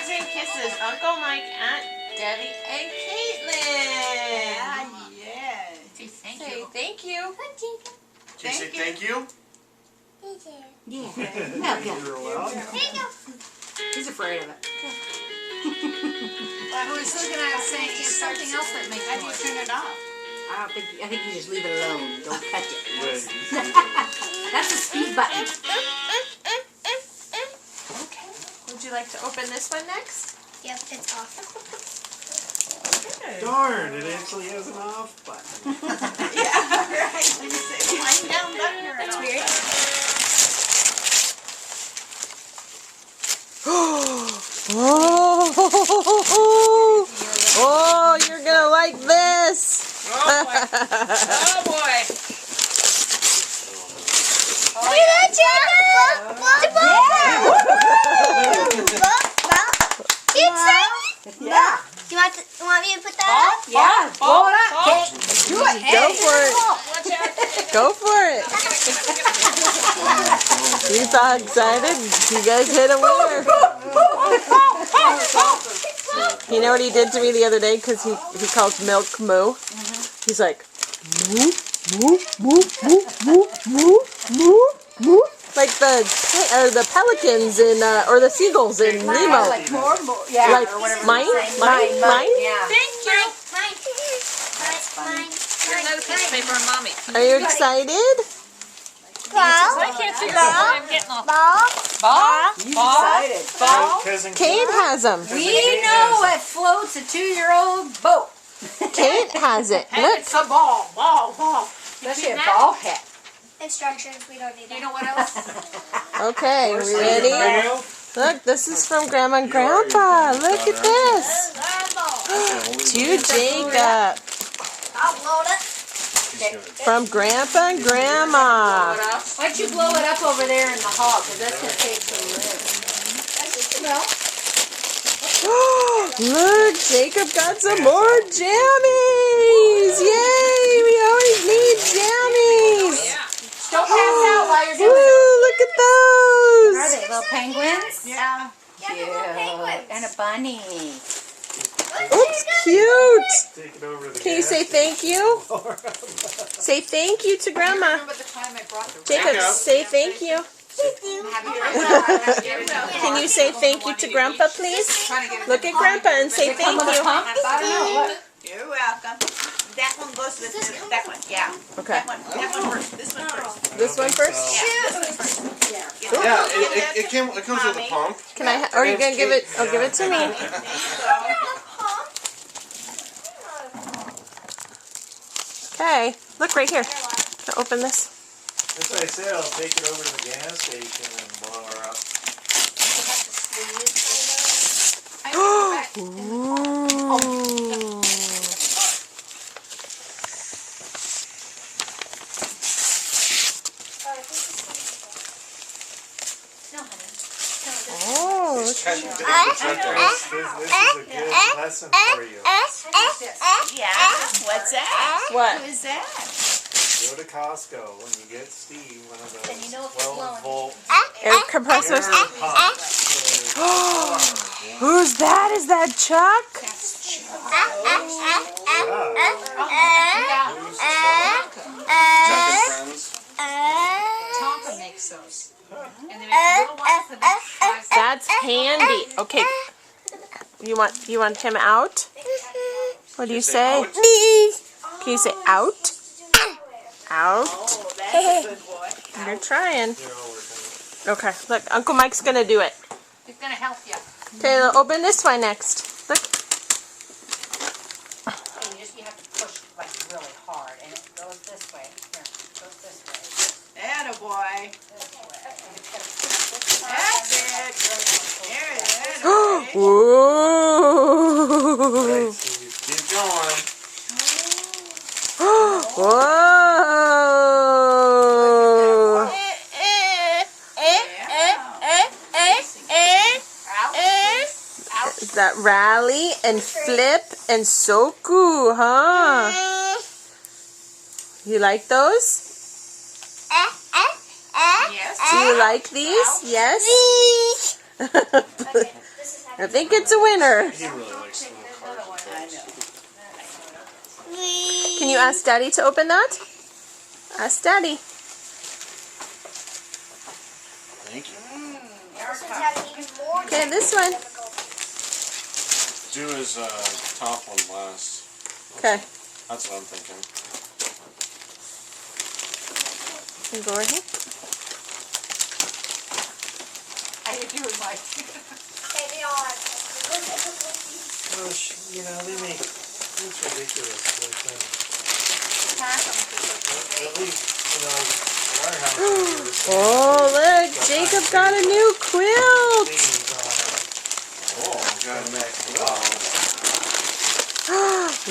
Hugs and kisses, Uncle Mike, Aunt Debbie, and Caitlin. Yeah. Say thank you. Can you say thank you? Yeah. You're welcome. He's afraid of it. Well, I was looking at it saying it's something else that makes noise. How do you turn it off? I think you just leave it alone. Don't touch it. Wait. That's a speed button. Okay. Would you like to open this one next? Yep, it's off. Good. Darn, it actually has an off button. Yeah, right. When you say wind down button or That's an off weird. Oh, you're gonna like this. Oh boy. Oh boy. Look at that, Jacob! You excited? Yeah. Do you want me to put that up? Yeah. Blow it up. Okay. Do it. Go for it. Watch out. Go for it. He's all excited. You guys hit a winner. You know what he did to me the other day? Because he calls milk moo. He's like, moo, moo, moo, moo, moo, moo, moo, moo. Like the pelicans in, or the seagulls in Nemo. Like more. Yeah. Like or whatever mine, you're saying. mine. Yeah. Thank you. Mine. Mine. Here's another piece of paper on mommy. Are you excited? I can't figure out what I'm getting off. Ball. He's excited. Cousin Kate has them. We know what floats a 2-year-old boat. Kate has it. Look. It's a ball. Ball. Especially a ball pet. Instructions, we don't need that. You know what else? Okay, we ready? Look, this is from Grandma and Grandpa. Look at this. To Jacob. I'll load it. From Grandpa and Grandma. Why don't you blow it up over there in the hall, because that's going to take some room. Look, Jacob got some more jammies. Yay, we always need jammies. Yeah. Don't pass out while you're doing it. Ooh, look at Are those. they little penguins? Yeah. Yeah, the little penguins. And a bunny. Oops, cute. Take it over to the Can you gas say thank you? Say thank you to Grandma. Remember the time I brought the Jacob, Jacob. say thank you. Can you say thank you to Grandpa, please? Look at Grandpa and say thank you. I don't know. What? You're welcome. That one goes with that one. Yeah. Okay. That one first. This one first. This one first? Yeah. This one first. Yeah, it comes with a pump. Can I? Or are you gonna give it? Oh, give it to me. Okay. Look right here. Can I open this? That's what I said. I'll take it over to the gas station and blow her up. Ooh. Oh, This is a good lesson for you. Yeah. What's that? what? Who is that? Go to Costco when you get Steve one of Then you know those if it's 12-volt Air compressors. air pumps. Who's that? Is that Chuck? Tonka makes those. And they make little ones for the size. That's handy. Okay. You want him out? What do you say? Can you say out? Out. Oh, that's a good boy. You're trying. They're all working. Okay. Look, Uncle Mike's gonna do it. He's gonna help you. Okay, open this one next. Look. You have to push like really hard, and it goes this way. Here, it goes this way. Attaboy. This way. And it's gotta That's it. There it is. Right. Ooh. Right, Steve, keep going. Whoa. Is that rally and flip and soku, huh? You like those? Yes. Do you like these? Yes? Okay, this is how I think it's a winner. He really likes little Another cards. one. I know. Can you ask Daddy to open that? Ask Daddy. Thank you. This one's having even more Okay, this one. difficulty. Do his top one last. Okay. That's what I'm thinking. You go right here. How you doing, Mike? Okay, they all have difficulty. Well, you know, they make it's ridiculous. But, Pass them to at least, you know, at our house. Oh, look. Jacob got a new quilt. Oh, got him back.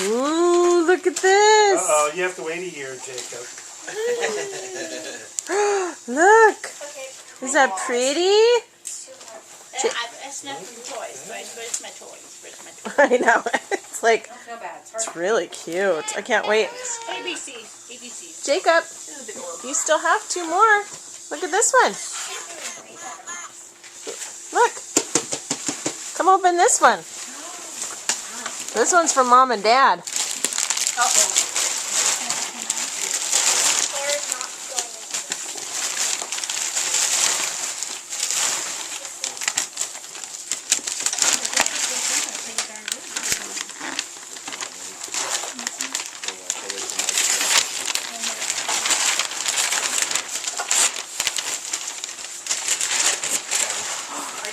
Ooh, look at this. Uh-oh, you have to wait a year, Jacob. Look. Okay, Is that pretty? It's not from toys, but where's my toys? Where's my toys? I know. It's like, Don't feel bad. It's it's hard. really cute. I can't wait. ABCs. ABCs. Jacob, This is a big old. you still have 2 more. Look at this one. Look. Come open this one. This one's from Mom and Dad. Uh-oh. hair is not going in.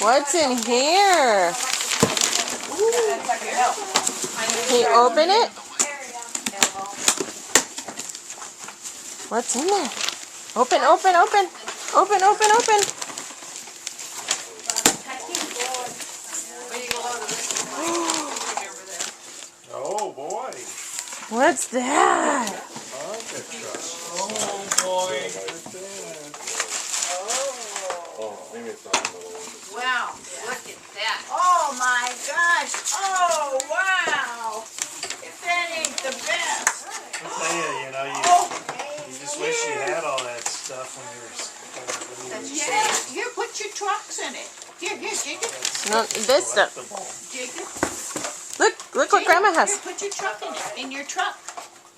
What's in here? That's not gonna help. Can you open it? There we go. What's in there? Open, open, open. Open, open, open. Oh, boy. What's that? Bucket truck. Oh boy. Oh, maybe it's not the little one. Wow, look at that. Oh my gosh. Oh wow. If that ain't the best. I tell you, you know, Oh. you just wish you had all that stuff when you were Yeah. Here, put your trucks in it. Here, Jacob. No, this stuff. Jacob. Look what Grandma Here, has. put your truck in it. In your truck.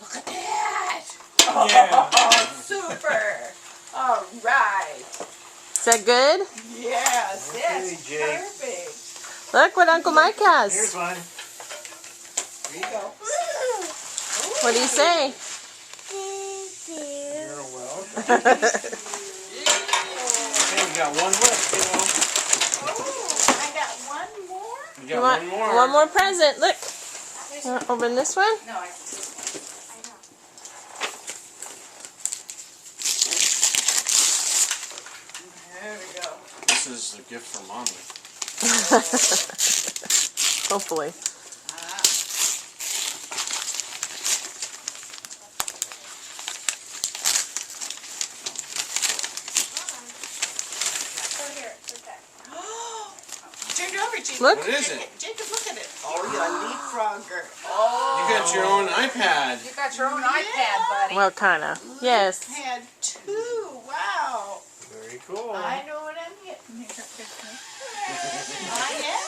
Look at that. Yeah. Oh, super. All right. Is that good? Yes, Okay, that's Jake. perfect. Look what Uncle Mike Here's has. one. Here you go. What do you say? You're welcome. Hey, we got one left, you know. Oh, I got one more. You You got want one more. one more present? Look. You wanna open this one? No, I There we go. This is a gift from Mommy. Hopefully. So here, put that. Turn it over, Jacob. Look. What is it? Jacob, look at it. Oh, you're a leapfrogger. Oh. You got your own iPad. You got your own iPad, buddy. Well, kinda. Yes. Had 2. Wow. Very cool. I know what I'm getting here. I am.